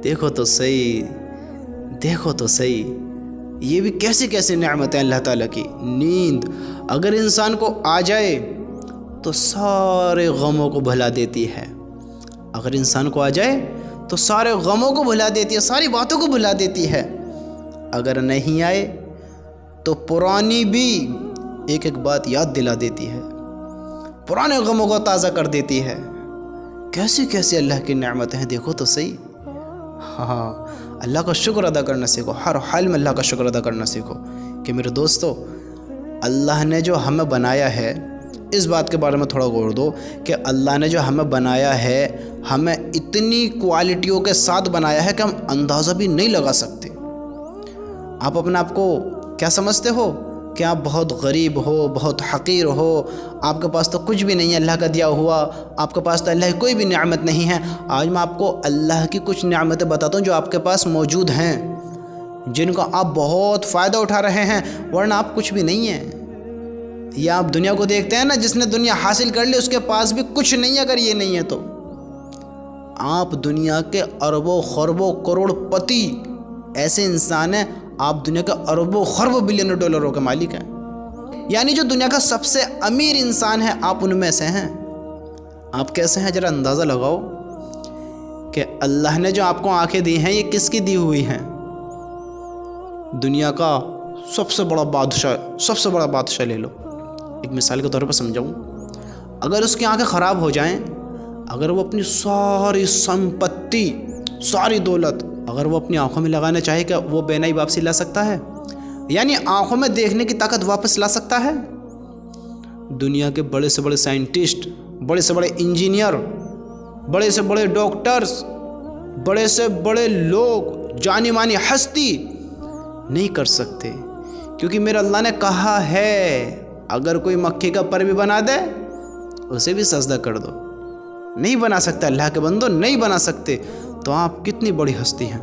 देखो तो सही, देखो तो सही, ये भी कैसी कैसी नेमत है अल्लाह ताला की। नींद अगर इंसान को आ जाए तो सारे गमों को भुला देती है। अगर इंसान को आ जाए तो सारे गमों को भुला देती है, सारी बातों को भुला देती है। अगर नहीं आए तो पुरानी भी एक एक बात याद दिला देती है, पुराने गमों को ताज़ा कर देती है। कैसी कैसी अल्लाह की नेमतें हैं, देखो तो सही। हाँ, अल्लाह का शुक्र अदा करना सीखो, हर हाल में अल्लाह का शुक्र अदा करना सीखो। कि मेरे दोस्तों, अल्लाह ने जो हमें बनाया है, इस बात के बारे में थोड़ा गौर दो कि अल्लाह ने जो हमें बनाया है, हमें इतनी क्वालिटियों के साथ बनाया है कि हम अंदाज़ा भी नहीं लगा सकते। आप अपने आप को क्या समझते हो कि आप बहुत गरीब हो, बहुत हकीर हो, आपके पास तो कुछ भी नहीं है अल्लाह का दिया हुआ, आपके पास तो अल्लाह की कोई भी नेमत नहीं है। आज मैं आपको अल्लाह की कुछ नेमतें बताता हूँ जो आपके पास मौजूद हैं, जिनका आप बहुत फ़ायदा उठा रहे हैं, वरना आप कुछ भी नहीं हैं। या आप दुनिया को देखते हैं ना, जिसने दुनिया हासिल कर ली उसके पास भी कुछ नहीं है। अगर ये नहीं है तो आप दुनिया के अरबों खरबों करोड़पति ऐसे इंसान हैं, आप दुनिया के अरबों खरबों बिलियनों डॉलरों के मालिक हैं। यानी जो दुनिया का सबसे अमीर इंसान है, आप उनमें से हैं। आप कैसे हैं, ज़रा अंदाज़ा लगाओ कि अल्लाह ने जो आपको आंखें दी हैं, ये किसकी दी हुई हैं? दुनिया का सबसे बड़ा बादशाह ले लो। एक मिसाल के तौर पर समझाऊँ, अगर उसकी आंखें ख़राब हो जाएं, अगर वो अपनी सारी संपत्ति, सारी दौलत अगर वो अपनी आंखों में लगाना चाहे, क्या वो बेनाई वापसी ला सकता है? यानी आंखों में देखने की ताकत वापस ला सकता है? दुनिया के बड़े से बड़े साइंटिस्ट, बड़े से बड़े इंजीनियर, बड़े से बड़े डॉक्टर्स, बड़े से बड़े लोग, जानी मानी हस्ती नहीं कर सकते, क्योंकि मेरे अल्लाह ने कहा है अगर कोई मक्खी का पर भी बना दे उसे भी सजदा कर दो। नहीं बना सकता अल्लाह के बंदो, नहीं बना सकते। तो आप कितनी बड़ी हस्ती हैं।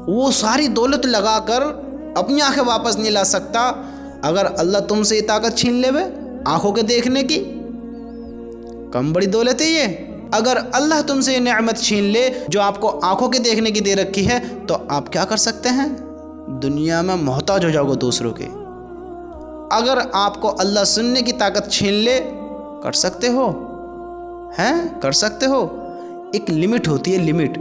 वो सारी दौलत लगाकर अपनी आंखें वापस नहीं ला सकता। अगर अल्लाह तुमसे ये ताकत छीन ले आंखों के देखने की, कम बड़ी दौलत है ये। अगर अल्लाह तुमसे ये नेमत छीन ले जो आपको आंखों के देखने की दे रखी है, तो आप क्या कर सकते हैं? दुनिया में मोहताज हो जाओगे दूसरों के। अगर आपको अल्लाह सुनने की ताकत छीन ले, कर सकते हो? हैं, कर सकते हो। एक लिमिट होती है, लिमिट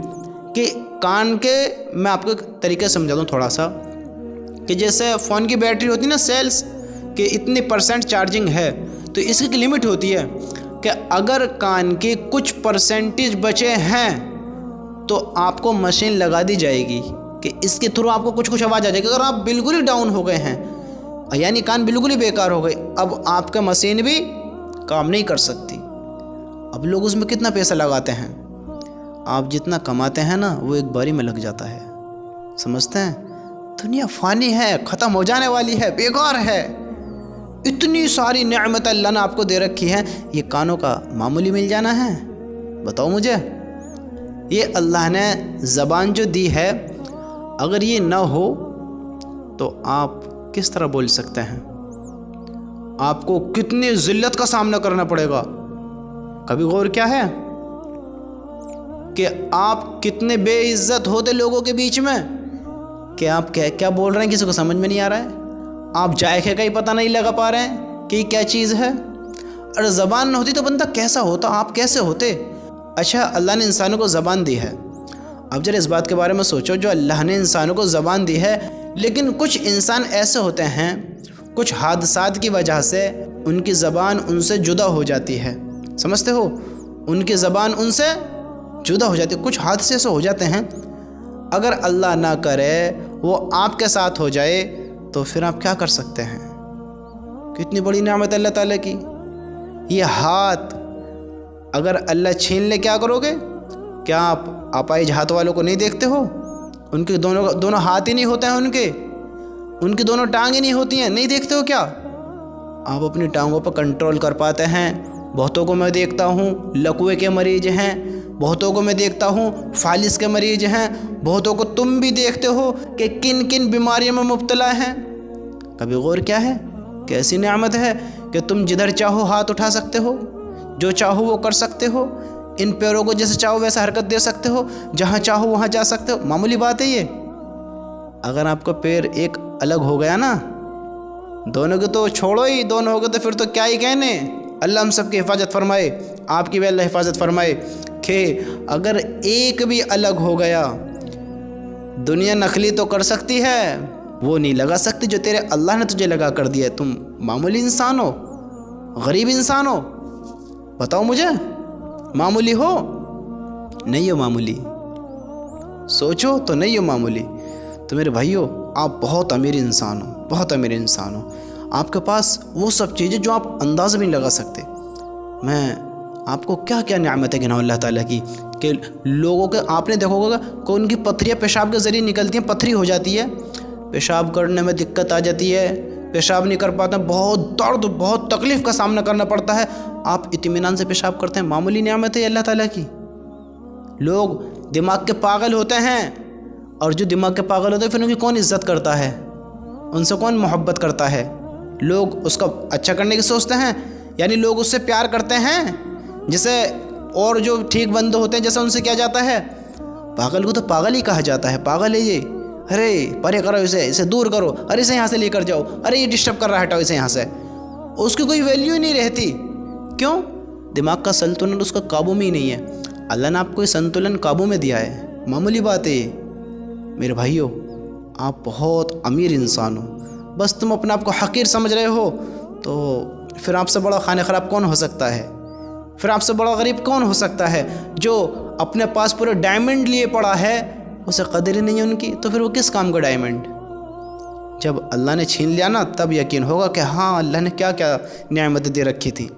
कि कान के, मैं आपको एक तरीके से समझा दूँ थोड़ा सा, कि जैसे फ़ोन की बैटरी होती है ना, सेल्स कि इतनी % चार्जिंग है, तो इसकी एक लिमिट होती है कि अगर कान के कुछ % बचे हैं तो आपको मशीन लगा दी जाएगी कि इसके थ्रू आपको कुछ कुछ आवाज़ आ जाएगी। अगर आप बिल्कुल ही डाउन हो गए हैं, यानी कान बिल्कुल ही बेकार हो गए, अब आपका मशीन भी काम नहीं कर सकती। अब लोग उसमें कितना पैसा लगाते हैं, आप जितना कमाते हैं ना वो एक बारी में लग जाता है। समझते हैं? दुनिया फ़ानी है, ख़त्म हो जाने वाली है, बेकार है। इतनी सारी नेमत अल्लाह ने आपको दे रखी है, ये कानों का मामूली मिल जाना है? बताओ मुझे। ये अल्लाह ने ज़बान जो दी है, अगर ये ना हो तो आप किस तरह बोल सकते हैं? आपको कितनी ज़िल्लत का सामना करना पड़ेगा। कभी गौर क्या है कि आप कितने बेइज्जत होते लोगों के बीच में, कि आप क्या क्या बोल रहे हैं किसी को समझ में नहीं आ रहा है। आप जायके का ही पता नहीं लगा पा रहे हैं कि क्या चीज़ है। अरे ज़बान न होती तो बंदा कैसा होता, आप कैसे होते? अच्छा, अल्लाह ने इंसानों को ज़बान दी है। अब जरा इस बात के बारे में सोचो, जो अल्लाह ने इंसानों को ज़बान दी है, लेकिन कुछ इंसान ऐसे होते हैं, कुछ हादसात की वजह से उनकी ज़बान उनसे जुदा हो जाती है। समझते हो? उनकी ज़बान उनसे जुदा हो जाती है। कुछ हादसे से हो जाते हैं, अगर अल्लाह ना करे वो आपके साथ हो जाए तो फिर आप क्या कर सकते हैं? कितनी बड़ी नेमत अल्लाह ताला की। ये हाथ अगर अल्लाह छीन ले, क्या करोगे? क्या आप अपाहिज हाथ वालों को नहीं देखते हो? उनके दोनों हाथ ही नहीं होते हैं, उनकी दोनों टांगें नहीं होती हैं, नहीं देखते हो क्या? आप अपनी टांगों पर कंट्रोल कर पाते हैं। बहुतों को मैं देखता हूँ लकवे के मरीज हैं, बहुतों को मैं देखता हूँ फालिस के मरीज हैं, बहुतों को तुम भी देखते हो कि किन किन बीमारियों में मुब्तला हैं। कभी गौर क्या है? कैसी नेमत है कि तुम जिधर चाहो हाथ उठा सकते हो, जो चाहो वो कर सकते हो। इन पैरों को जैसे चाहो वैसा हरकत दे सकते हो, जहाँ चाहो वहाँ जा सकते हो। मामूली बात है ये। अगर आपका पैर एक अलग हो गया ना, दोनों के तो छोड़ो ही, दोनों हो गए तो फिर तो क्या ही कहने। अल्लाह हम सबकी हिफाजत फरमाए, आपकी भी अल्लाह हिफाजत फरमाए कि अगर एक भी अलग हो गया, दुनिया नकली तो कर सकती है, वो नहीं लगा सकती जो तेरे अल्लाह ने तुझे लगा कर दिया है। तुम मामूली इंसान हो, गरीब इंसान हो, बताओ मुझे, मामूली हो? नहीं हो मामूली, सोचो तो नहीं हो मामूली। तो मेरे भाइयों, आप बहुत अमीर इंसान हो, बहुत अमीर इंसान हो। आपके पास वो सब चीज़ें जो आप अंदाज़ा भी नहीं लगा सकते। मैं आपको क्या क्या नेमतें गिनाऊं अल्लाह ताला की, कि लोगों के आपने देखा होगा कि उनकी पथरियाँ पेशाब के ज़रिए निकलती हैं, पथरी हो जाती है, पेशाब करने में दिक्कत आ जाती है, पेशाब नहीं कर पाते, बहुत दर्द, बहुत तकलीफ़ का सामना करना पड़ता है। आप इत्मीनान से पेशाब करते हैं, मामूली नेमत है अल्लाह ताला की। लोग दिमाग के पागल होते हैं, और जो दिमाग के पागल होते हैं फिर उनकी कौन इज़्ज़त करता है, उनसे कौन मोहब्बत करता है? लोग उसका अच्छा करने की सोचते हैं, यानी लोग उससे प्यार करते हैं जैसे, और जो ठीक बंदे होते हैं जैसे उनसे किया जाता है। पागल को तो पागल ही कहा जाता है, पागल है ये, अरे परे करो इसे दूर करो, अरे इसे यहाँ से लेकर जाओ, अरे ये डिस्टर्ब कर रहा है, हटाओ इसे यहाँ से। उसकी कोई वैल्यू ही नहीं रहती। क्यों? दिमाग का संतुलन उसका काबू में ही नहीं है। अल्लाह ने आपको ये संतुलन काबू में दिया है, मामूली बात है ये। मेरे भाइयों, आप बहुत अमीर इंसान हो, बस तुम अपने आप को हकीर समझ रहे हो, तो फिर आपसे बड़ा खाने ख़राब कौन हो सकता है? फिर आपसे बड़ा गरीब कौन हो सकता है? जो अपने पास पूरे डायमंड लिए पड़ा है, उसे कदर ही नहीं है उनकी, तो फिर वो किस काम का डायमंड? जब अल्लाह ने छीन लिया ना, तब यकीन होगा कि हाँ, अल्लाह ने क्या क्या नेमतें दे रखी थी।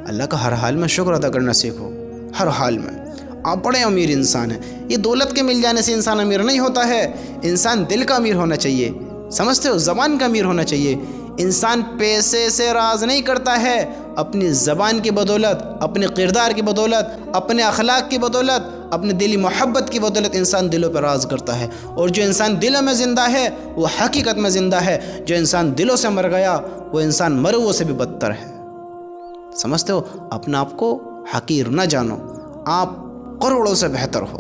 अल्लाह का हर हाल में शुक्र अदा करना सीखो, हर हाल में। आप बड़े अमीर इंसान हैं। ये दौलत के मिल जाने से इंसान अमीर नहीं होता है, इंसान दिल का अमीर होना चाहिए, समझते हो? ज़बान का अमीर होना चाहिए। इंसान पैसे से राज नहीं करता है, अपनी ज़बान की बदौलत, अपने किरदार की बदौलत, अपने अखलाक की बदौलत, अपने दिली मोहब्बत की बदौलत इंसान दिलों पर राज करता है। और जो इंसान दिलों में ज़िंदा है वो हकीकत में ज़िंदा है। जो इंसान दिलों से मर गया वो इंसान मरे हुए से भी बदतर है। समझते हो? अपने आप को हकीर न जानो, आप करोड़ों से बेहतर हो।